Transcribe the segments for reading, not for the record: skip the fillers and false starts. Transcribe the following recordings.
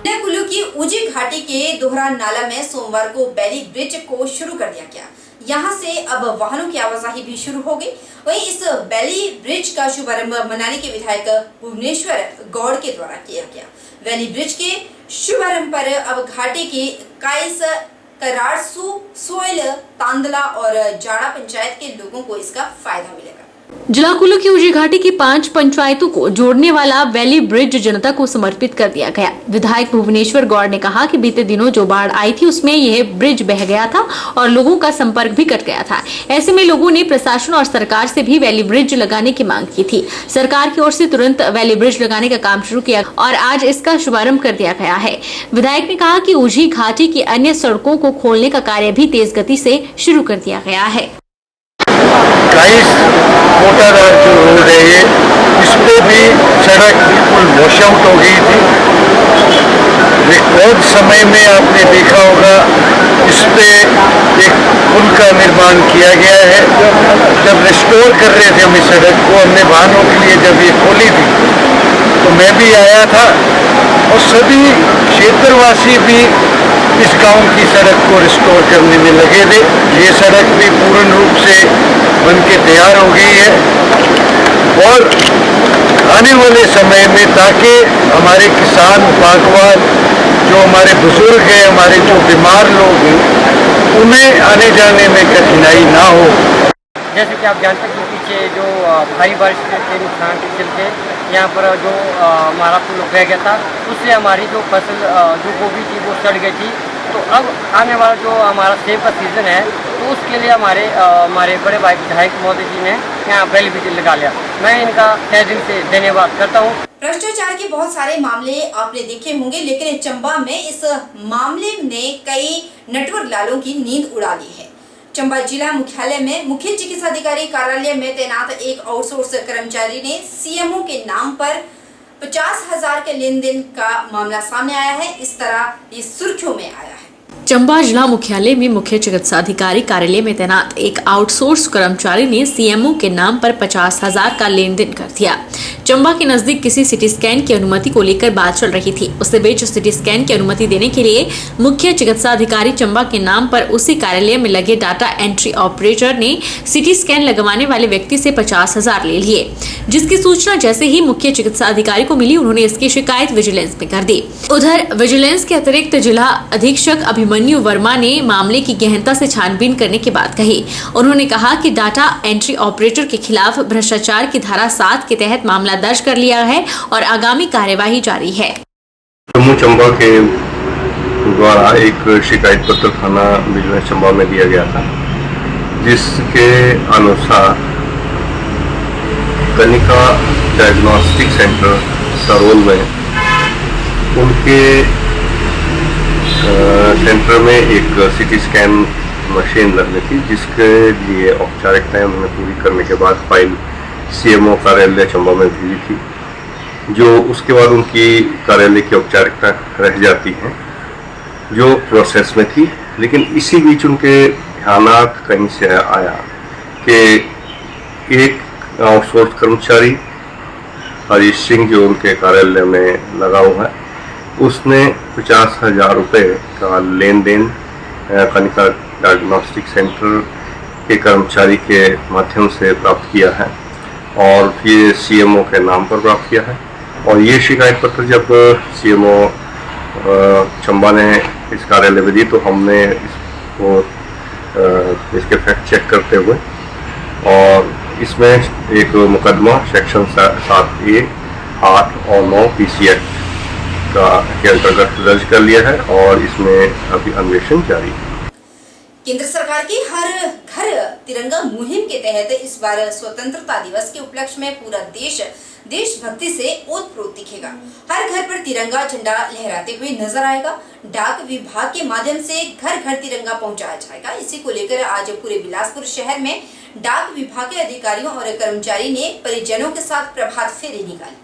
कुल्लू की ऊंची घाटी के दोहरा नाला में सोमवार को बैली ब्रिज को शुरू कर दिया गया। यहां से अब वाहनों की आवाजाही भी शुरू हो गई। वहीं इस बैली ब्रिज का शुभारंभ मनाली के विधायक भुवनेश्वर गौड़ के द्वारा किया गया। बैली ब्रिज के शुभारंभ पर अब घाटी के काइस, कराड़सू, सोयल, तांदला और जाड़ा पंचायत के लोगों को इसका फायदा मिलेगा। जिला कुल्लू की ऊंची घाटी की 5 पंचायतों को जोड़ने वाला वैली ब्रिज जनता को समर्पित कर दिया गया। विधायक भुवनेश्वर गौड़ ने कहा कि बीते दिनों जो बाढ़ आई थी उसमें यह ब्रिज बह गया था और लोगों का संपर्क भी कट गया था। ऐसे में लोगों ने प्रशासन और सरकार से भी वैली ब्रिज लगाने की मांग की थी। सरकार की ओर से तुरंत वैली ब्रिज लगाने का काम शुरू किया और आज इसका शुभारंभ कर दिया गया है। विधायक ने कहा कि ऊंची घाटी की अन्य सड़कों को खोलने का कार्य भी तेज गति से शुरू कर दिया गया है। मोटादार जो रोड है ये, इस पे भी सड़क बिल्कुल वॉश आउट हो गई थी। रिकॉर्ड समय में आपने देखा होगा इस पे एक पुल का निर्माण किया गया है। जब रिस्टोर कर रहे थे हम इस सड़क को, हमने वाहनों के लिए जब ये खोली थी तो मैं भी आया था और सभी क्षेत्रवासी भी इस गांव की सड़क को रिस्टोर करने में लगे थे। ये सड़क भी पूर्ण रूप से बनके तैयार हो गई है और आने वाले समय में ताकि हमारे किसान, बागवान, जो हमारे बुजुर्ग हैं, हमारे जो बीमार लोग हैं, उन्हें आने जाने में कठिनाई ना हो। जैसे कि आप जानते हैं कि पीछे जो भारी बारिश के नुकसान के चलते यहाँ पर जो हमारा पुल बह गया था, उससे हमारी जो फसल जो गोभी थी वो सड़ गई थी। तो अब आने वाला जो हमारा सेब का सीज़न है तो उसके लिए हमारे बड़े भाई विधायक महोदय जी ने यहाँ बैली ब्रिज लगा लिया। मैं इनका तहे दिल से धन्यवाद करता हूँ। भ्रष्टाचार के बहुत सारे मामले आपने देखे होंगे, लेकिन चंबा में इस मामले ने कई नटवर लालों की नींद उड़ा ली है। चंबा जिला मुख्यालय में मुख्य चिकित्सा अधिकारी कार्यालय में तैनात एक आउटसोर्स कर्मचारी ने सीएमओ के नाम पर 50,000 के लेन देन का मामला सामने आया है। इस तरह ये सुर्खियों में आया है। चंबा जिला मुख्यालय में मुख्य चिकित्सा अधिकारी कार्यालय में तैनात एक आउटसोर्स कर्मचारी ने सीएमओ के नाम पर 50,000 का लेन देन कर दिया। चंबा के नजदीक किसी सिटी स्कैन की अनुमति को लेकर बात चल रही थी। उससे बीच सिटी स्कैन की अनुमति देने के लिए मुख्य चिकित्सा अधिकारी चंबा के नाम पर उसी कार्यालय में लगे डाटा एंट्री ऑपरेटर ने सिटी स्कैन लगवाने वाले व्यक्ति से 50,000 ले लिए, जिसकी सूचना जैसे ही मुख्य चिकित्सा अधिकारी को मिली उन्होंने इसकी शिकायत विजिलेंस में कर दी। उधर विजिलेंस के अतिरिक्त जिला अधीक्षक अभिमन्यु वर्मा ने मामले की गहनता से छानबीन करने की बात कही। उन्होंने कहा कि डाटा एंट्री ऑपरेटर के खिलाफ भ्रष्टाचार की धारा 7 के तहत मामला दर्ज कर लिया है और आगामी कार्यवाही जारी है। जम्मू चंबा के द्वारा एक शिकायत पत्र थाना विजिलेंस चंबा में दिया गया था, जिसके अनुसार कनिका डायग्नोस्टिक सेंटर सरोल में उनके सेंटर में एक सिटी स्कैन मशीन लगनी थी, जिसके लिए औपचारिकताएं उन्होंने पूरी करने के बाद फाइल सीएमओ कार्यालय चंबा में भेजी थी, जो उसके बाद उनकी कार्यालय की औपचारिकता रह जाती है जो प्रोसेस में थी। लेकिन इसी बीच उनके ध्यानात कहीं से आया कि एक आउटसोर्स कर्मचारी हरीश सिंह जो उनके कार्यालय में लगा हुआ है, उसने 50,000 रुपये का लेन देन कनिका डायग्नोस्टिक सेंटर के कर्मचारी के माध्यम से प्राप्त किया है और ये सीएमओ के नाम पर प्राप्त किया है। और ये शिकायत पत्र जब सीएमओ चंबा ने इस कार्यालय में दी तो हमने इसको इसके फैक्ट चेक करते हुए और इसमें एक मुकदमा सेक्शन 7A 8 और 9 PC एक्ट के अंतर्गत दर्ज कर लिया है और इसमें अभी अन्वेषण जारी है। केंद्र सरकार की हर घर तिरंगा मुहिम के तहत इस बार स्वतंत्रता दिवस के उपलक्ष्य में पूरा देश देशभक्ति से ओतप्रोत दिखेगा। हर घर पर तिरंगा झंडा लहराते हुए नजर आएगा। डाक विभाग के माध्यम से घर घर तिरंगा पहुंचाया जाएगा। इसी को लेकर आज पूरे बिलासपुर शहर में डाक विभाग के अधिकारियों और कर्मचारी ने परिजनों के साथ प्रभात फेरी निकाली।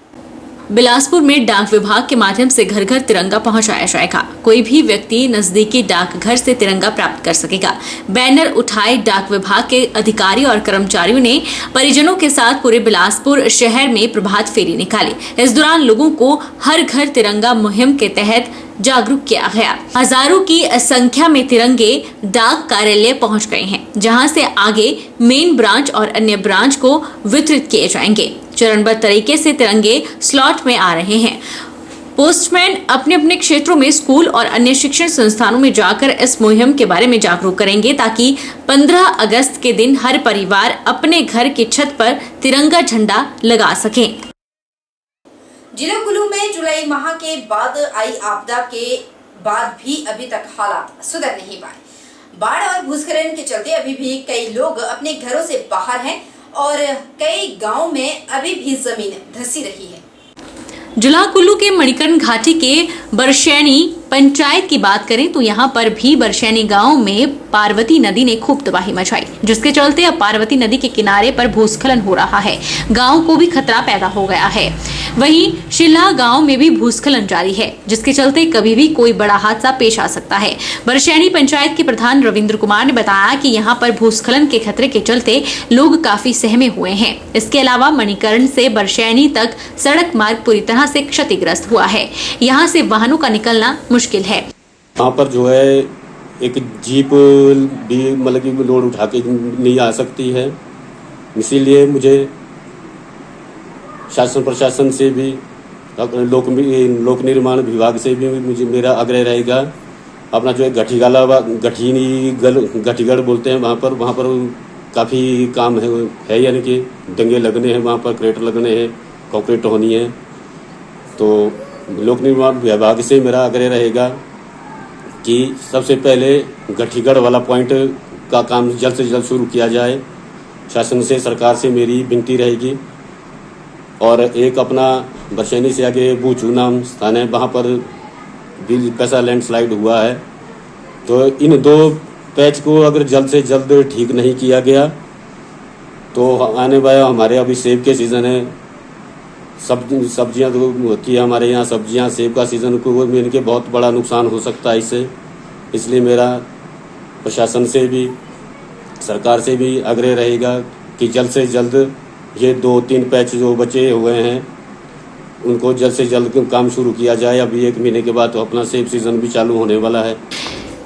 बिलासपुर में डाक विभाग के माध्यम से घर घर तिरंगा पहुंचाया जाएगा। कोई भी व्यक्ति नजदीकी डाकघर से तिरंगा प्राप्त कर सकेगा। बैनर उठाए डाक विभाग के अधिकारी और कर्मचारियों ने परिजनों के साथ पूरे बिलासपुर शहर में प्रभात फेरी निकाली। इस दौरान लोगों को हर घर तिरंगा मुहिम के तहत जागरूक किया गया। हजारों की संख्या में तिरंगे डाक कार्यालय पहुंच गए हैं, जहां से आगे मेन ब्रांच और अन्य ब्रांच को वितरित किए जाएंगे। चरणबद्ध तरीके से तिरंगे स्लॉट में आ रहे हैं। पोस्टमैन अपने अपने क्षेत्रों में स्कूल और अन्य शिक्षण संस्थानों में जाकर इस मुहिम के बारे में जागरूक करेंगे, ताकि 15 अगस्त के दिन हर परिवार अपने घर की छत पर तिरंगा झंडा लगा सके। जिला कुल्लू में जुलाई माह के बाद आई आपदा के बाद भी अभी तक हालात सुधर नहीं पाए। बाढ़ और भूस्खलन के चलते अभी भी कई लोग अपने घरों से बाहर हैं और कई गांवों में अभी भी जमीन धंसी रही है। जिला कुल्लू के मणिकर्ण घाटी के बरशैनी पंचायत की बात करें तो यहाँ पर भी बरशैनी गांव में पार्वती नदी ने खूब तबाही मचाई, जिसके चलते अब पार्वती नदी के किनारे पर भूस्खलन हो रहा है। गांव को भी खतरा पैदा हो गया है। वहीं शिल्ला गांव में भी भूस्खलन जारी है, जिसके चलते कभी भी कोई बड़ा हादसा पेश आ सकता है। बरशैनी पंचायत के प्रधान रविंद्र कुमार ने बताया कि यहाँ पर भूस्खलन के खतरे के चलते लोग काफी सहमे हुए हैं। इसके अलावा मणिकर्ण से बरशैनी तक सड़क मार्ग पूरी तरह से क्षतिग्रस्त हुआ है। यहाँ से वाहनों का निकलना मुश्किल है। यहाँ पर जो है एक जीप भी मतलब कि लोड उठा के नहीं आ सकती है, इसीलिए मुझे शासन प्रशासन से भी लोक निर्माण विभाग से भी मुझे मेरा आग्रह रहेगा, अपना जो है गठीगढ़ बोलते हैं, वहाँ पर काफ़ी काम है यानी कि दंगे लगने हैं, वहाँ पर क्रेटर लगने हैं, कॉन्क्रीट होनी है। तो लोक निर्माण विभाग से मेरा आग्रह रहेगा कि सबसे पहले गठीगढ़ वाला पॉइंट का काम जल्द से जल्द शुरू किया जाए। शासन से सरकार से मेरी विनती रहेगी। और एक अपना बरशैनी से आगे बूचू नाम स्थान है, वहाँ पर भी कैसा लैंडस्लाइड हुआ है। तो इन 2 पैच को अगर जल्द से जल्द ठीक नहीं किया गया तो आने वाले हमारे अभी सेब के सीज़न है, सब्जियां तो होती है हमारे यहाँ, सब्जियां सेब का सीज़न को इनके बहुत बड़ा नुकसान हो सकता है इससे। इसलिए मेरा प्रशासन से भी सरकार से भी आग्रह रहेगा कि जल्द से जल्द ये 2-3 पैच जो बचे हुए हैं उनको जल्द से जल्द काम शुरू किया जाए। अभी 1 महीने के बाद तो अपना सेब सीज़न भी चालू होने वाला है।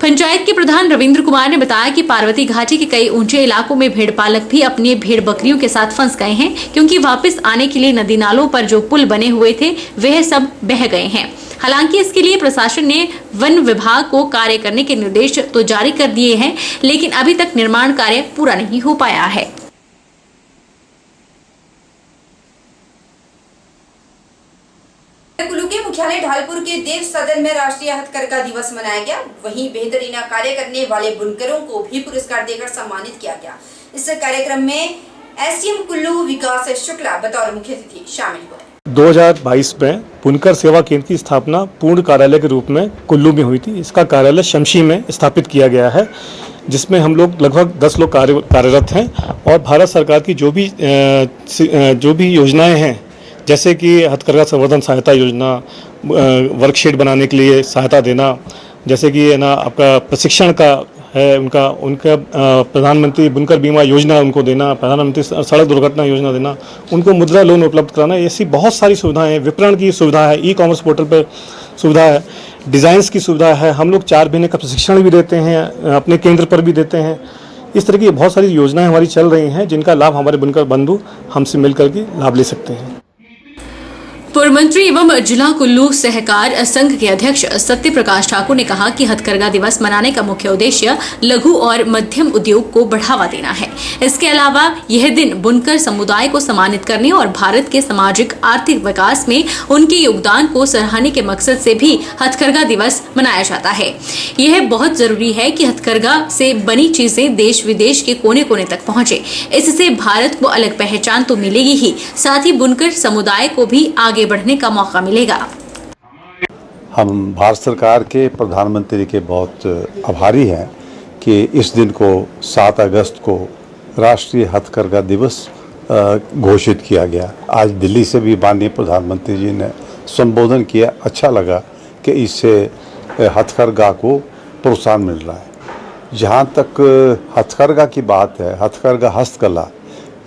पंचायत के प्रधान रविंद्र कुमार ने बताया कि पार्वती घाटी के कई ऊंचे इलाकों में भेड़ पालक भी अपने भेड़ बकरियों के साथ फंस गए हैं, क्योंकि वापस आने के लिए नदी नालों पर जो पुल बने हुए थे वह सब बह गए हैं। हालांकि इसके लिए प्रशासन ने वन विभाग को कार्य करने के निर्देश तो जारी कर दिए हैं, लेकिन अभी तक निर्माण कार्य पूरा नहीं हो पाया है। कुल्लू के मुख्यालय ढालपुर के देव सदन में राष्ट्रीय हथकरघा दिवस मनाया गया। वहीं बेहतरीन कार्य करने वाले बुनकरों को भी पुरस्कार देकर सम्मानित किया गया। इस कार्यक्रम में एसडीएम कुल्लू विकास शुक्ला बतौर मुख्य अतिथि शामिल हुए। 2022 में बुनकर सेवा केंद्र की स्थापना पूर्ण कार्यालय के रूप में कुल्लू में हुई थी। इसका कार्यालय शमशी में स्थापित किया गया है, जिसमें हम लोग लगभग 10 लोग कार्यरत हैं। और भारत सरकार की जो भी योजनाएं हैं, जैसे कि हथकरघा संवर्धन सहायता योजना, वर्कशीट बनाने के लिए सहायता देना, जैसे कि है ना आपका प्रशिक्षण का है, उनका प्रधानमंत्री बुनकर बीमा योजना उनको देना, प्रधानमंत्री सड़क दुर्घटना योजना देना, उनको मुद्रा लोन उपलब्ध कराना, ऐसी बहुत सारी सुविधाएं हैं। विपणन की सुविधा है, ई-कॉमर्स पोर्टल पर सुविधा है, डिज़ाइंस की सुविधा है। हम लोग 4 महीने का प्रशिक्षण भी देते हैं, अपने केंद्र पर भी देते हैं। इस तरह की बहुत सारी योजनाएं हमारी चल रही हैं, जिनका लाभ हमारे बुनकर बंधु हमसे मिलकर के लाभ ले सकते हैं। पूर्व मंत्री एवं जिला कुल्लू सहकार संघ के अध्यक्ष सत्य प्रकाश ठाकुर ने कहा कि हथकरघा दिवस मनाने का मुख्य उद्देश्य लघु और मध्यम उद्योग को बढ़ावा देना है। इसके अलावा यह दिन बुनकर समुदाय को सम्मानित करने और भारत के सामाजिक आर्थिक विकास में उनके योगदान को सराहने के मकसद से भी हथकरघा दिवस मनाया जाता है। यह बहुत जरूरी है कि हथकरघा से बनी चीजें देश विदेश के कोने कोने तक पहुंचे। इससे भारत को अलग पहचान तो मिलेगी ही, साथ ही बुनकर समुदाय को भी आगे बढ़ने का मौका मिलेगा। हम भारत सरकार के प्रधानमंत्री के बहुत आभारी हैं कि इस दिन को 7 अगस्त को राष्ट्रीय हथकरघा दिवस घोषित किया गया। आज दिल्ली से भी माननीय प्रधानमंत्री जी ने संबोधन किया। अच्छा लगा कि इससे हथकरघा को प्रोत्साहन मिल रहा है। जहाँ तक हथकरघा की बात है, हथकरघा हस्तकला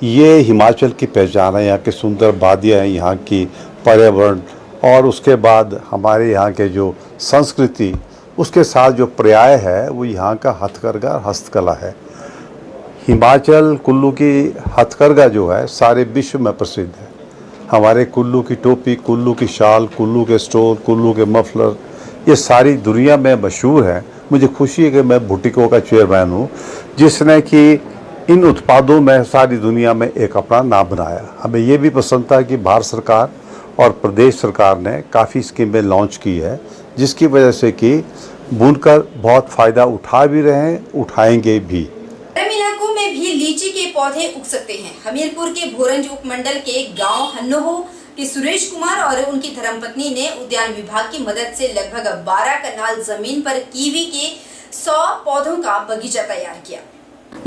ये हिमाचल की पहचान है। यहाँ की सुंदर वादियाँ हैं, यहाँ की पर्यावरण और उसके बाद हमारे यहाँ के जो संस्कृति उसके साथ जो पर्याय है वो यहाँ का हथकरघा और हस्तकला है। हिमाचल कुल्लू की हथकरघा जो है सारे विश्व में प्रसिद्ध है। हमारे कुल्लू की टोपी, कुल्लू की शाल, कुल्लू के स्टोन, कुल्लू के मफलर ये सारी दुनिया में मशहूर है। मुझे खुशी है कि मैं बुटीकों का चेयरमैन हूँ जिसने कि इन उत्पादों में सारी दुनिया में एक अपना नाम बनाया। हमें ये भी पसंद था कि भारत सरकार और प्रदेश सरकार ने काफ़ी स्कीमें लॉन्च की है जिसकी वजह से कि बुनकर बहुत फ़ायदा उठा भी रहे हैं, उठाएंगे भी। गर्म इलाकों में भी लीची के पौधे उग सकते हैं। हमीरपुर के भोरंज उपमंडल के गांव हन्नोहो के सुरेश कुमार और उनकी धर्मपत्नी ने उद्यान विभाग की मदद से लगभग 12 कनाल जमीन पर कीवी के 100 पौधों का बगीचा तैयार किया।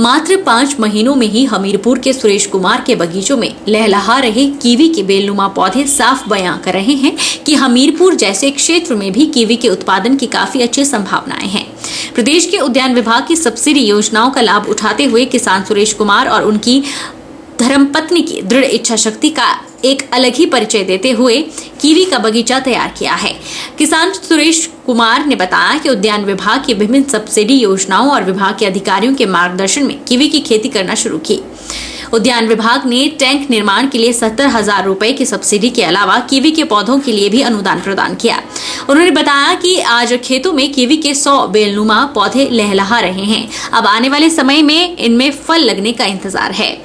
मात्र 5 महीनों में ही हमीरपुर के सुरेश कुमार के बगीचों में लहलहा रहे कीवी के बेलनुमा पौधे साफ बयां कर रहे हैं कि हमीरपुर जैसे क्षेत्र में भी कीवी के उत्पादन की काफी अच्छी संभावनाएं हैं। प्रदेश के उद्यान विभाग की सब्सिडी योजनाओं का लाभ उठाते हुए किसान सुरेश कुमार और उनकी धर्मपत्नी की दृढ़ इच्छा शक्ति का एक अलग ही परिचय देते हुए कीवी का बगीचा तैयार किया है। किसान सुरेश कुमार ने बताया कि उद्यान विभाग की विभिन्न सब्सिडी योजनाओं और विभाग के अधिकारियों के मार्गदर्शन में कीवी की खेती करना शुरू की। उद्यान विभाग ने टैंक निर्माण के लिए 70,000 रुपए की सब्सिडी के अलावा कीवी के पौधों के लिए भी अनुदान प्रदान किया। उन्होंने बताया कि आज खेतों में कीवी के 100 बेलनुमा पौधे लहलहा रहे हैं। अब आने वाले समय में इनमें फल लगने का इंतजार है।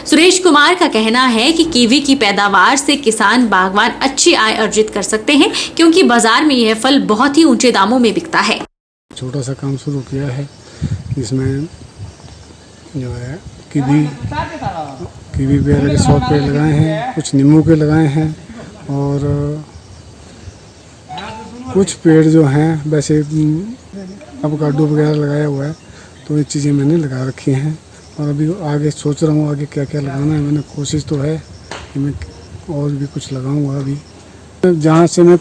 सुरेश कुमार का कहना है कि कीवी की पैदावार से किसान बागवान अच्छी आय अर्जित कर सकते हैं क्योंकि बाजार में यह फल बहुत ही ऊंचे दामों में बिकता है। छोटा सा काम शुरू किया है, इसमें जो है कीवी वगैरह के 100 पेड़ लगाए हैं, कुछ नींबू के लगाए हैं और कुछ पेड़ जो हैं वैसे अवोकाडो वगैरह लगाया हुआ है। तो ये चीज़ें मैंने लगा रखी हैं और अभी आगे सोच रहा हूँ आगे क्या क्या लगाना है। मैंने कोशिश तो है कि मैं और भी कुछ लगाऊंगा। अभी जहाँ से मैं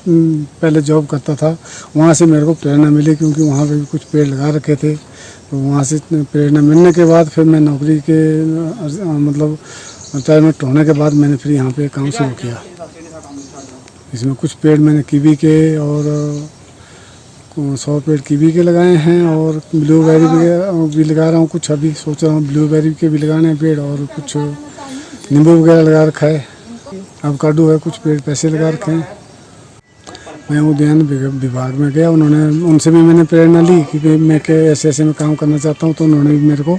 पहले जॉब करता था वहाँ से मेरे को प्रेरणा मिली क्योंकि वहाँ पे भी कुछ पेड़ लगा रखे थे। तो वहाँ से प्रेरणा मिलने के बाद फिर मैं नौकरी के मतलब रिटायरमेंट होने के बाद मैंने फिर यहाँ पे काम शुरू किया। इसमें कुछ पेड़ मैंने कीवी के और 100 पेड़ कीवी के लगाए हैं और ब्लूबेरी भी लगा रहा हूँ। कुछ अभी सोच रहा हूँ ब्लूबेरी के भी लगाने हैं पेड़ और कुछ नींबू वगैरह लगा रखा है। अवोकाडो है, कुछ पेड़ पैसे लगा रखे हैं। मैं उद्यान विभाग में गया, उनसे भी मैंने प्रेरणा ली कि मैं ऐसे ऐसे में काम करना चाहता हूँ। तो उन्होंने भी मेरे को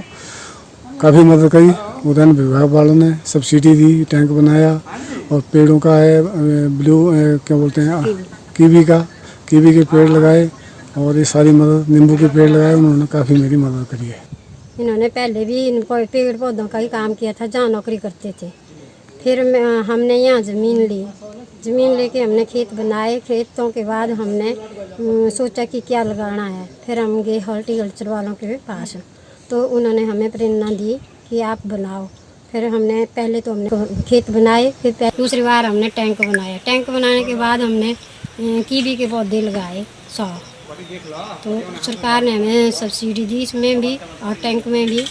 काफ़ी मदद करी। उद्यान विभाग वालों ने सब्सिडी दी, टैंक बनाया और पेड़ों का है क्या बोलते हैं कीवी के पेड़ लगाए और ये सारी मदद नींबू के पेड़ लगाए। उन्होंने काफ़ी मेरी मदद करी है। इन्होंने पहले भी पेड़ पौधों का ही काम किया था जहाँ नौकरी करते थे। फिर हमने यहाँ ज़मीन लेके हमने खेत बनाए। खेतों के बाद हमने सोचा कि क्या लगाना है। फिर हम गए हॉर्टिकल्चर वालों के पास, तो उन्होंने हमें प्रेरणा दी कि आप बनाओ। फिर हमने पहले तो हमने खेत बनाए, फिर दूसरी बार हमने टैंक बनाया। टैंक बनाने के बाद हमने कीवी के पौधे लगाए 100। तो सरकार ने हमें सब्सिडी दी इसमें भी और टैंक में भी।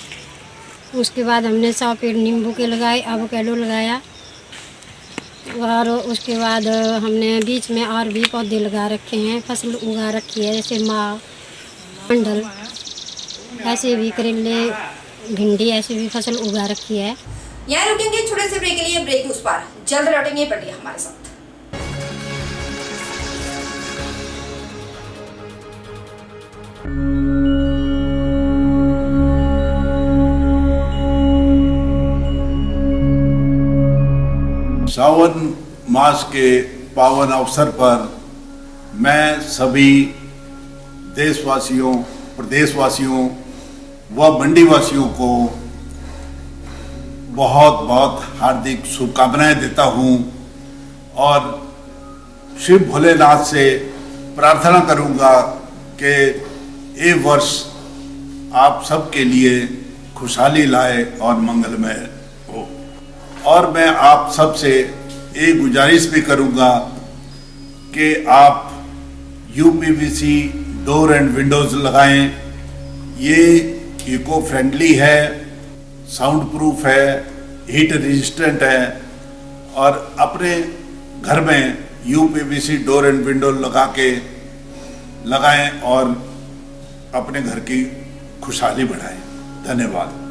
उसके बाद हमने 100 पेड़ नींबू के लगाए, एवोकाडो लगाया और उसके बाद हमने बीच में और भी पौधे लगा रखे हैं। फसल उगा रखी है जैसे माँ, मंडल, ऐसे भी करेले, भिंडी ऐसी भी फसल उगा रखी है। यहाँ रुकेंगे छोटे से ब्रेक के लिए। ब्रेक उस पार जल्द लौटेंगे, पड़िए हमारे साथ। सावन मास के पावन अवसर पर मैं सभी देशवासियों, प्रदेशवासियों व मंडीवासियों को बहुत बहुत हार्दिक शुभकामनाएं देता हूं और शिव भोलेनाथ से प्रार्थना करूंगा कि ये वर्ष आप सबके लिए खुशहाली लाए और मंगलमय हो। और मैं आप सबसे एक गुजारिश भी करूंगा कि आप यूपीवीसी डोर एंड विंडोज लगाएं। ये इको फ्रेंडली है, साउंड प्रूफ है, हीट रेजिस्टेंट है और अपने घर में यूपीवीसी डोर एंड विंडो लगाएं और अपने घर की खुशहाली बढ़ाएं। धन्यवाद।